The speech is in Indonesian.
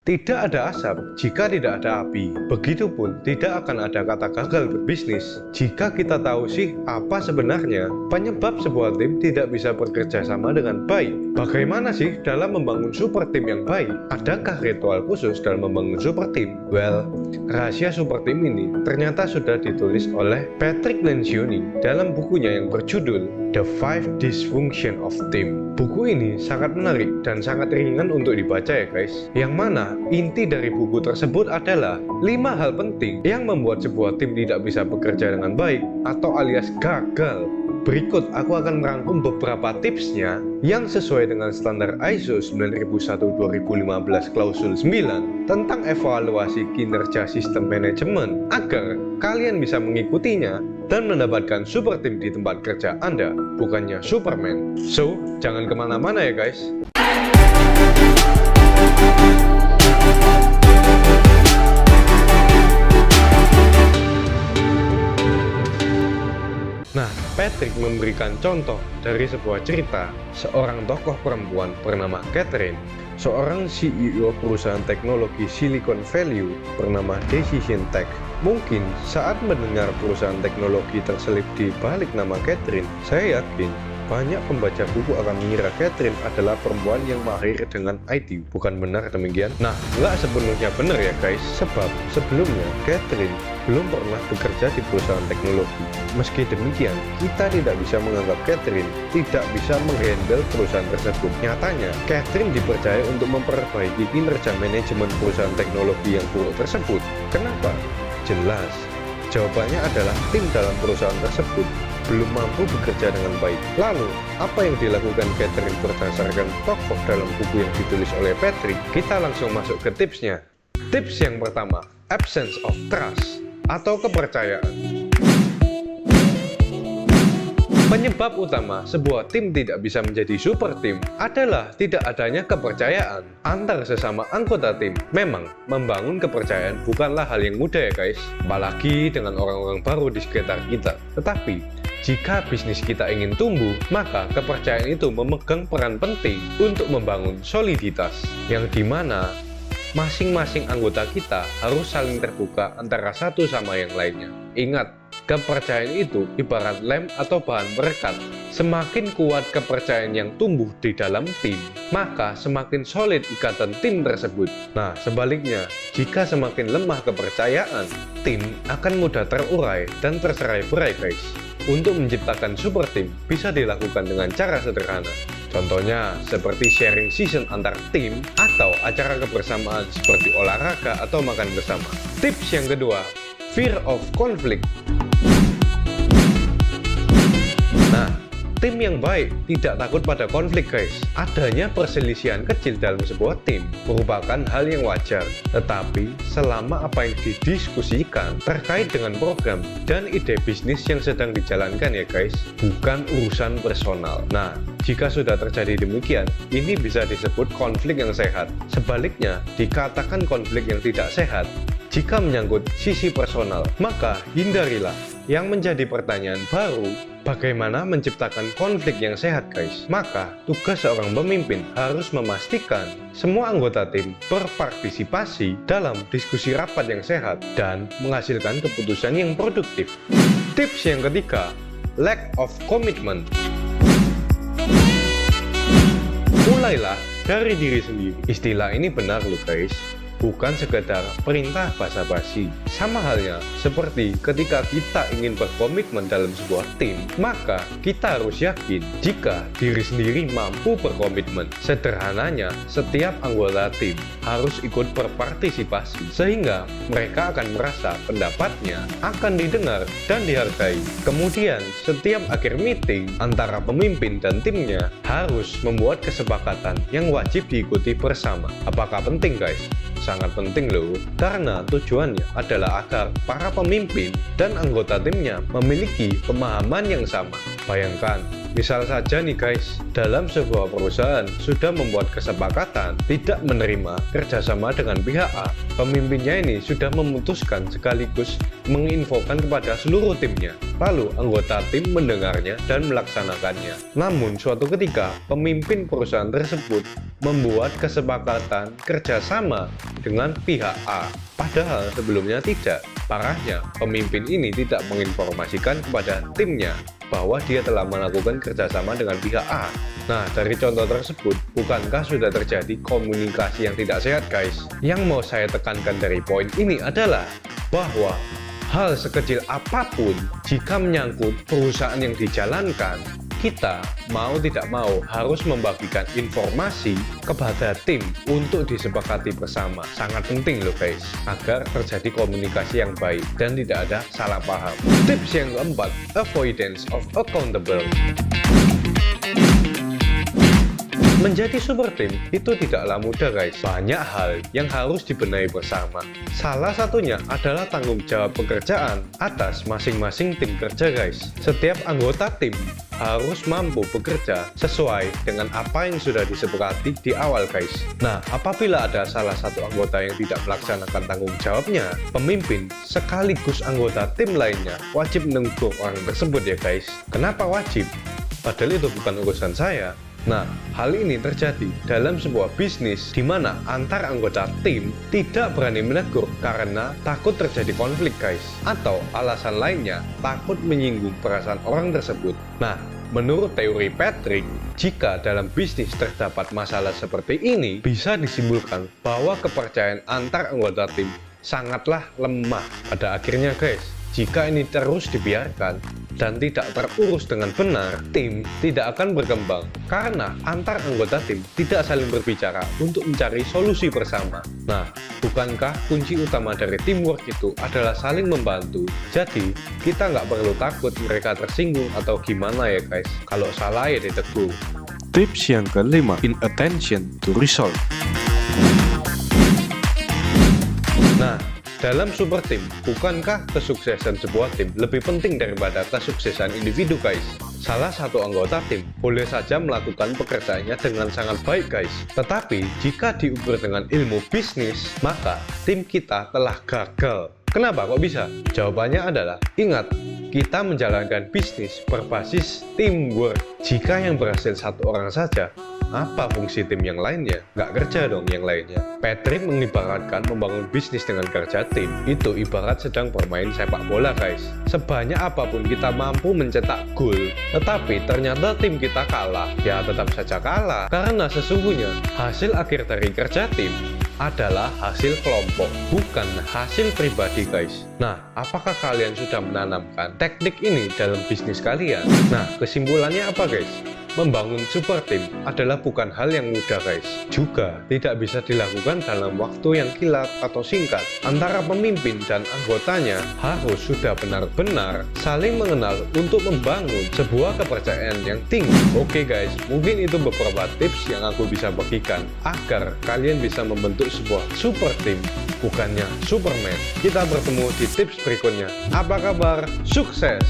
Tidak ada asap jika tidak ada api. Begitupun tidak akan ada kata gagal berbisnis jika kita tahu sih apa sebenarnya penyebab sebuah tim tidak bisa bekerja sama dengan baik. Bagaimana sih dalam membangun super tim yang baik? Adakah ritual khusus dalam membangun super tim? Well, rahasia super tim ini ternyata sudah ditulis oleh Patrick Lencioni dalam bukunya yang berjudul The 5 Dysfunction of Team. Buku ini sangat menarik dan sangat ringan untuk dibaca ya guys. Yang mana inti dari buku tersebut adalah 5 hal penting yang membuat sebuah tim tidak bisa bekerja dengan baik atau alias gagal. Berikut aku akan merangkum beberapa tipsnya yang sesuai dengan standar ISO 9001-2015 klausul 9 tentang evaluasi kinerja sistem manajemen agar kalian bisa mengikutinya dan mendapatkan super tim di tempat kerja Anda, bukannya Superman. So, jangan kemana-mana ya guys. Nah, Patrick memberikan contoh dari sebuah cerita seorang tokoh perempuan bernama Catherine, seorang CEO perusahaan teknologi Silicon Valley bernama Decision Tech. Mungkin saat mendengar perusahaan teknologi terselip di balik nama Catherine, saya yakin banyak pembaca buku akan mengira Catherine adalah perempuan yang mahir dengan IT. Bukan benar demikian? Nah, nggak sepenuhnya benar ya guys, sebab sebelumnya Catherine belum pernah bekerja di perusahaan teknologi. Meski demikian, kita tidak bisa menganggap Catherine tidak bisa menghandle perusahaan tersebut. Nyatanya, Catherine dipercaya untuk memperbaiki kinerja manajemen perusahaan teknologi yang buruk tersebut. Kenapa? Jelas, jawabannya adalah tim dalam perusahaan tersebut belum mampu bekerja dengan baik. Lalu, apa yang dilakukan Catherine berdasarkan tokoh dalam buku yang ditulis oleh Patrick? Kita langsung masuk ke tipsnya. Tips yang pertama, absence of trust atau kepercayaan. Penyebab utama sebuah tim tidak bisa menjadi super tim adalah tidak adanya kepercayaan antar sesama anggota tim. Memang, membangun kepercayaan bukanlah hal yang mudah ya guys, apalagi dengan orang-orang baru di sekitar kita. Tetapi, jika bisnis kita ingin tumbuh, maka kepercayaan itu memegang peran penting untuk membangun soliditas, yang dimana masing-masing anggota kita harus saling terbuka antara satu sama yang lainnya. Ingat, kepercayaan itu ibarat lem atau bahan perekat. Semakin kuat kepercayaan yang tumbuh di dalam tim, maka semakin solid ikatan tim tersebut. Nah, sebaliknya, jika semakin lemah kepercayaan, tim akan mudah terurai dan tercerai-berai guys. Untuk menciptakan super tim bisa dilakukan dengan cara sederhana. Contohnya seperti sharing season antar tim atau acara kebersamaan seperti olahraga atau makan bersama. Tips yang kedua, fear of conflict. Nah, tim yang baik tidak takut pada konflik guys. Adanya perselisihan kecil dalam sebuah tim merupakan hal yang wajar. Tetapi selama apa yang didiskusikan terkait dengan program dan ide bisnis yang sedang dijalankan ya guys, bukan urusan personal. Nah, jika sudah terjadi demikian, ini bisa disebut konflik yang sehat. Sebaliknya, dikatakan konflik yang tidak sehat jika menyangkut sisi personal, maka hindarilah. Yang menjadi pertanyaan baru, bagaimana menciptakan konflik yang sehat guys? Maka, tugas seorang pemimpin harus memastikan semua anggota tim berpartisipasi dalam diskusi rapat yang sehat dan menghasilkan keputusan yang produktif. Tips yang ketiga, lack of commitment. Mulailah dari diri sendiri. Istilah ini benar loh guys, bukan sekedar perintah basa-basi. Sama halnya seperti ketika kita ingin berkomitmen dalam sebuah tim, maka kita harus yakin jika diri sendiri mampu berkomitmen. Sederhananya, setiap anggota tim harus ikut berpartisipasi, sehingga mereka akan merasa pendapatnya akan didengar dan dihargai. Kemudian, setiap akhir meeting antara pemimpin dan timnya harus membuat kesepakatan yang wajib diikuti bersama. Apakah penting guys? Sangat penting loh, karena tujuannya adalah agar para pemimpin dan anggota timnya memiliki pemahaman yang sama. Bayangkan, misal saja nih guys, dalam sebuah perusahaan sudah membuat kesepakatan tidak menerima kerjasama dengan pihak A. Pemimpinnya ini sudah memutuskan sekaligus menginfokan kepada seluruh timnya. Lalu anggota tim mendengarnya dan melaksanakannya. Namun suatu ketika, pemimpin perusahaan tersebut membuat kesepakatan kerjasama dengan pihak A. Padahal sebelumnya tidak. Parahnya, pemimpin ini tidak menginformasikan kepada timnya bahwa dia telah melakukan kerjasama dengan pihak A. Nah, dari contoh tersebut, bukankah sudah terjadi komunikasi yang tidak sehat guys? Yang mau saya tekankan dari poin ini adalah bahwa hal sekecil apapun, jika menyangkut perusahaan yang dijalankan, kita mau tidak mau harus membagikan informasi kepada tim untuk disepakati bersama. Sangat penting loh guys, agar terjadi komunikasi yang baik dan tidak ada salah paham. Tips yang keempat, avoidance of accountable. Menjadi super team itu tidaklah mudah guys. Banyak hal yang harus dibenahi bersama. Salah satunya adalah tanggung jawab pekerjaan atas masing-masing tim kerja guys. Setiap anggota tim harus mampu bekerja sesuai dengan apa yang sudah disepakati di awal guys. Nah, apabila ada salah satu anggota yang tidak melaksanakan tanggung jawabnya, pemimpin sekaligus anggota tim lainnya wajib menegur orang tersebut ya guys. Kenapa wajib? Padahal itu bukan urusan saya. Nah, hal ini terjadi dalam sebuah bisnis di mana antar anggota tim tidak berani menegur karena takut terjadi konflik guys. Atau alasan lainnya, takut menyinggung perasaan orang tersebut. Nah, menurut teori Patrick, jika dalam bisnis terdapat masalah seperti ini, bisa disimpulkan bahwa kepercayaan antar anggota tim sangatlah lemah. Pada akhirnya guys, jika ini terus dibiarkan dan tidak terurus dengan benar, tim tidak akan berkembang karena antar anggota tim tidak saling berbicara untuk mencari solusi bersama. Nah, bukankah kunci utama dari teamwork itu adalah saling membantu? Jadi, kita nggak perlu takut mereka tersinggung atau gimana ya guys. Kalau salah ya ditegur. Tips yang kelima, inattention to result. Nah, dalam super team, bukankah kesuksesan sebuah tim lebih penting daripada kesuksesan individu guys? Salah satu anggota tim boleh saja melakukan pekerjaannya dengan sangat baik guys. Tetapi jika diukur dengan ilmu bisnis, maka tim kita telah gagal. Kenapa kok bisa? Jawabannya adalah, ingat, kita menjalankan bisnis berbasis teamwork. Jika yang berhasil satu orang saja, apa fungsi tim yang lainnya? Nggak kerja dong yang lainnya. Patrick mengibaratkan membangun bisnis dengan kerja tim itu ibarat sedang bermain sepak bola guys. Sebanyak apapun kita mampu mencetak gol, tetapi ternyata tim kita kalah, ya tetap saja kalah. Karena sesungguhnya hasil akhir dari kerja tim adalah hasil kelompok, bukan hasil pribadi guys. Nah, apakah kalian sudah menanamkan teknik ini dalam bisnis kalian? Nah, kesimpulannya apa guys? Membangun super team adalah bukan hal yang mudah guys. Juga tidak bisa dilakukan dalam waktu yang kilat atau singkat. Antara pemimpin dan anggotanya harus sudah benar-benar saling mengenal untuk membangun sebuah kepercayaan yang tinggi. Oke guys, mungkin itu beberapa tips yang aku bisa bagikan agar kalian bisa membentuk sebuah super team, bukannya Superman. Kita bertemu di tips berikutnya. Apa kabar? Sukses!